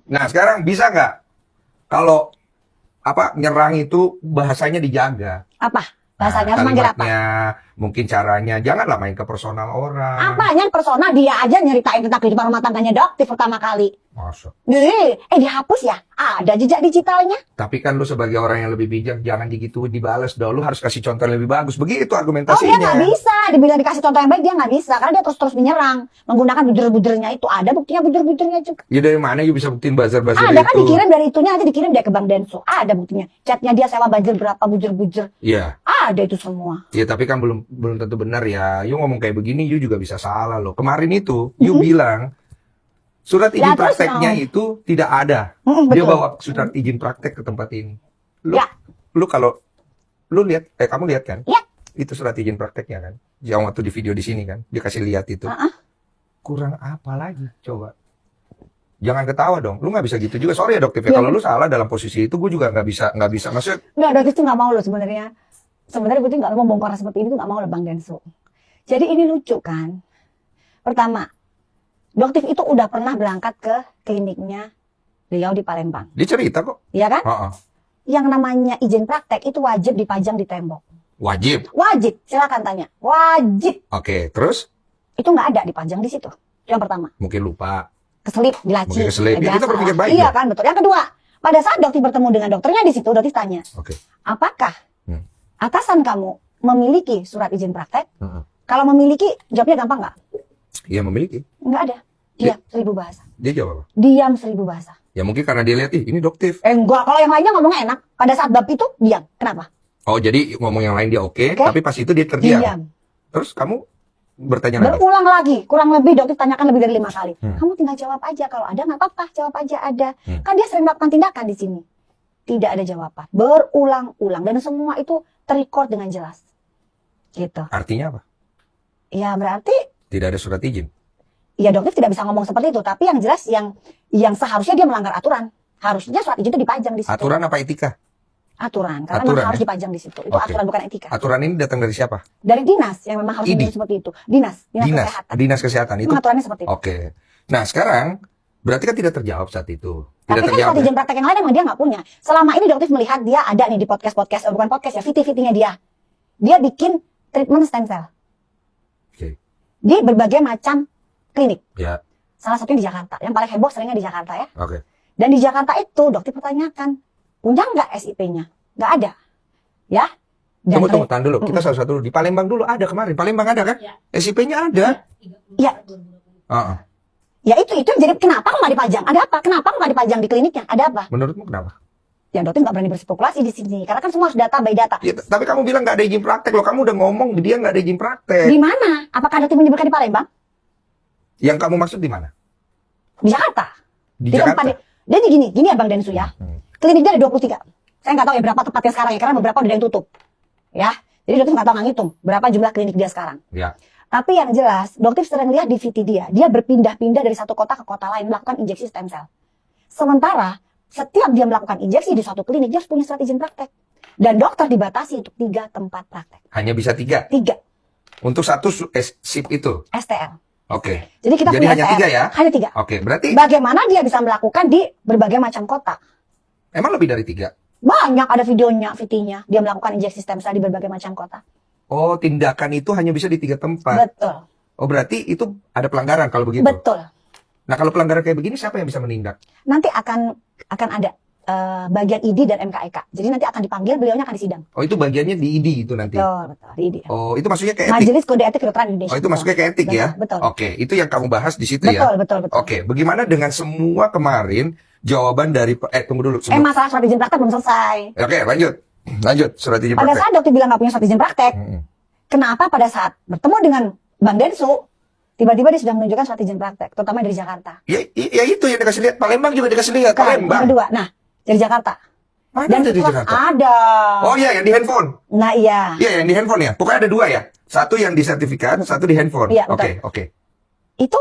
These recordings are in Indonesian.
Nah, sekarang bisa nggak kalau nyerang itu bahasanya dijaga? Apa? Bahasanya harus manggil apa? Kalimatnya, mungkin caranya, janganlah main ke personal orang. Apanya yang personal, dia aja nyeritain tentang kehidupan rumah tangganya Doktif pertama kali. Masa? Dihapus ya? Ada jejak digitalnya. Tapi kan lu sebagai orang yang lebih bijak, jangan digituin dibales dong. Lu harus kasih contoh yang lebih bagus. Begitu Oh, dia argumentasinya. nggak bisa. Dibilang dikasih contoh yang baik, dia nggak bisa. Karena dia terus-terus menyerang. Menggunakan bujer-bujernya itu. Ada buktinya bujer-bujernya juga. Ya dari mana you bisa buktiin buzzer-buzzer Ada kan itu? dikirim dari itunya aja, dikirim dia ke Bang Denso. Ada buktinya. Chatnya dia sewa buzzer berapa, bujer-bujer. Iya. Ada itu semua. Ya tapi kan belum tentu benar ya. You ngomong kayak begini, you juga bisa salah loh. Kemarin itu, you bilang surat izin Ya, terus prakteknya no. itu tidak ada. Dia Betul. bawa surat izin praktek ke tempat ini. Ya. Lu lihat, kamu lihat kan? Ya. Itu surat izin prakteknya kan? Yang waktu di video di sini kan, dia kasih lihat itu. Kurang apa lagi? Coba. Jangan ketawa dong. Lu nggak bisa gitu juga. Sorry ya Doktif ya. Ya. Kalau lu salah dalam posisi itu, gue juga nggak bisa. Maksudnya, Nggak, Doktif tuh nggak mau loh sebenarnya. Sebenarnya gue tuh nggak mau bongkar seperti ini tuh nggak mau loh Bang Denso. Jadi ini lucu kan. Pertama, Doktif itu udah pernah berangkat ke kliniknya beliau di Palembang. dia cerita kok. Iya kan? Heeh. Yang namanya izin praktek itu wajib dipajang di tembok. Wajib. Wajib, silakan tanya. Wajib. Oke, terus? Itu nggak ada dipajang di situ. Yang pertama. Mungkin lupa. Keselip, dilaci. Mungkin keselip. Ya, biasa. kita berpikir baik. Iya Ya? kan, betul. Yang kedua, pada saat Doktif bertemu dengan dokternya di situ, Doktif tanya, Oke. apakah atasan kamu memiliki surat izin praktek? Kalau memiliki, jawabnya gampang nggak? Iya memiliki. Nggak ada. Diam 1000 bahasa. Dia jawab apa? Diam 1000 bahasa. Ya mungkin karena dia lihat, ini Doktif. Enggak, kalau yang lainnya ngomongnya enak. Pada saat bab itu, diam. Kenapa? Oh, jadi ngomong yang lain dia oke, tapi pas itu dia terdiam. Diam. Terus kamu bertanya lagi? Berulang lagi, kurang lebih Doktif tanyakan lebih dari 5 kali. Kamu tinggal jawab aja, kalau ada nggak apa-apa, jawab aja ada. Kan dia sering melakukan tindakan di sini. Tidak ada jawaban. Berulang-ulang. Dan semua itu terrecord dengan jelas. Gitu. Artinya apa? Ya berarti, Tidak ada surat izin. ya Doktif tidak bisa ngomong seperti itu. Tapi yang jelas, yang seharusnya dia melanggar aturan. Harusnya surat izin itu dipajang di situ. Aturan apa etika? Aturan, karena Aturan, memang harus ya? dipajang di situ. Itu Oke. aturan bukan etika. Aturan ini datang dari siapa? Dari dinas yang memang harus ID. dibikin seperti itu. Dinas kesehatan. Dinas kesehatan itu. Memang aturannya seperti itu. Oke. Nah sekarang berarti kan tidak terjawab saat itu. Tidak Tapi kan terjawab. surat izin praktek yang lain emang dia nggak punya. Selama ini Doktif melihat dia ada nih di podcast, bukan podcast ya, VT-VT-nya dia. Dia bikin treatment stem cell Oke. di berbagai macam klinik. Ya. Salah satunya di Jakarta. Yang paling heboh seringnya di Jakarta ya. Oke. Dan di Jakarta itu Doktif pertanyakan, punya nggak SIP-nya? Nggak ada. Ya. Dan Tunggu, tahan dulu. Kita satu-satu dulu. Di Palembang dulu ada kemarin. Palembang ada kan? SIP-nya ada. Ya. Heeh. Ya itu jadi kenapa kok nggak dipajang? Ada apa? Kenapa kok nggak dipajang di kliniknya? Ada apa? Menurutmu kenapa? Ya Doktif nggak berani berspekulasi di sini karena kan semua harus data by data. Ya, tapi kamu bilang nggak ada izin praktek loh. Kamu udah ngomong dia nggak ada izin praktek. Di mana? Apakah Doktif menyebutkan di Palembang? Yang kamu maksud di mana? Di Jakarta. Di tempat Jakarta. dia gini ya Bang Densu ya. Klinik dia ada 23. Saya nggak tahu ya berapa tempatnya sekarang ya karena beberapa udah yang tutup. Ya. Jadi Doktif nggak tahu nggak ngitung berapa jumlah klinik dia sekarang. Ya. Tapi yang jelas, Doktif sering lihat di VT dia berpindah-pindah dari satu kota ke kota lain melakukan injeksi stem cell. Sementara setiap dia melakukan injeksi di suatu klinik dia harus punya surat izin praktek. Dan dokter dibatasi untuk 3 tempat praktek. Hanya bisa 3. 3 Untuk satu SIP itu. STL. Oke. Jadi kita Jadi punya hanya STL. 3 ya? Hanya 3. Oke, berarti Bagaimana dia bisa melakukan di berbagai macam kota? emang lebih dari 3? Banyak ada videonya, VT-nya. Dia melakukan injeksi stem cell di berbagai macam kota. Oh, tindakan itu hanya bisa di 3 tempat. Betul. Oh, berarti itu ada pelanggaran kalau begitu. Betul. Nah, kalau pelanggaran kayak begini siapa yang bisa menindak? Nanti akan ada bagian ID dan MKEK. Jadi nanti akan dipanggil, beliaunya akan disidang. Oh, itu bagiannya di ID itu nanti. Betul, di ID. Oh, itu maksudnya ke etik. Majelis Kode Etik Kedokteran Indonesia. Oh, itu masuknya ke etik ya? Betul. Oke, itu yang kamu bahas di situ ya? Betul. Oke, bagaimana dengan semua kemarin jawaban dari tunggu dulu. Masalah surat izin praktek belum selesai. Oke, lanjut surat izin Pada praktek. saat dokter bilang nggak punya surat izin praktek, kenapa pada saat bertemu dengan Bang Densu, tiba-tiba dia sudah menunjukkan surat izin praktek, terutama dari Jakarta. Ya itu yang dikasih lihat. Palembang juga dikasih lihat. Kan, Palembang. yang kedua, nah dari Jakarta. Mana ada di Jakarta? Ada. Oh iya, yang di handphone. Nah iya. Iya, yang di handphone ya. Pokoknya ada 2 ya. Satu yang di sertifikat, satu di handphone. Iya, Oke. betul. Itu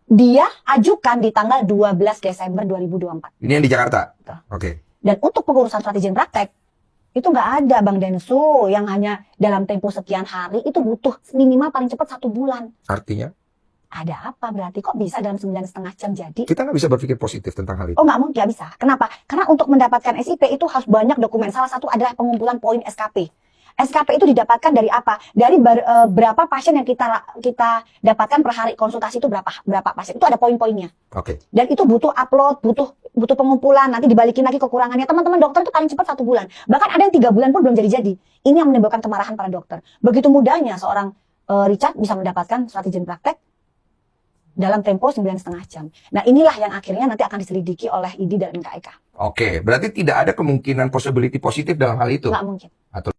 dia ajukan di tanggal 12 Desember 2024. Ini yang di Jakarta. Betul. Oke. Dan untuk pengurusan surat izin praktek, itu nggak ada Bang Densu yang hanya dalam tempo sekian hari, itu butuh minimal paling cepat 1 bulan. Artinya? Ada apa berarti? Kok bisa dalam 9,5 jam jadi? Kita nggak bisa berpikir positif tentang hal itu. Oh nggak mungkin, nggak bisa. Kenapa? Karena untuk mendapatkan SIP itu harus banyak dokumen. Salah satu adalah pengumpulan poin SKP. SKP itu didapatkan dari apa? Dari berapa pasien yang kita dapatkan per hari konsultasi itu berapa pasien. Itu ada poin-poinnya. Oke. Dan itu butuh upload, butuh pengumpulan, nanti dibalikin lagi kekurangannya. Teman-teman dokter itu paling cepat 1 bulan. Bahkan ada yang 3 bulan pun belum jadi-jadi. Ini yang menimbulkan kemarahan para dokter. Begitu mudahnya seorang Richard bisa mendapatkan surat izin praktek dalam tempo 9,5 jam. Nah inilah yang akhirnya nanti akan diselidiki oleh ID dan NKEK. Oke, berarti tidak ada kemungkinan possibility positif dalam hal itu. Nggak mungkin. Atau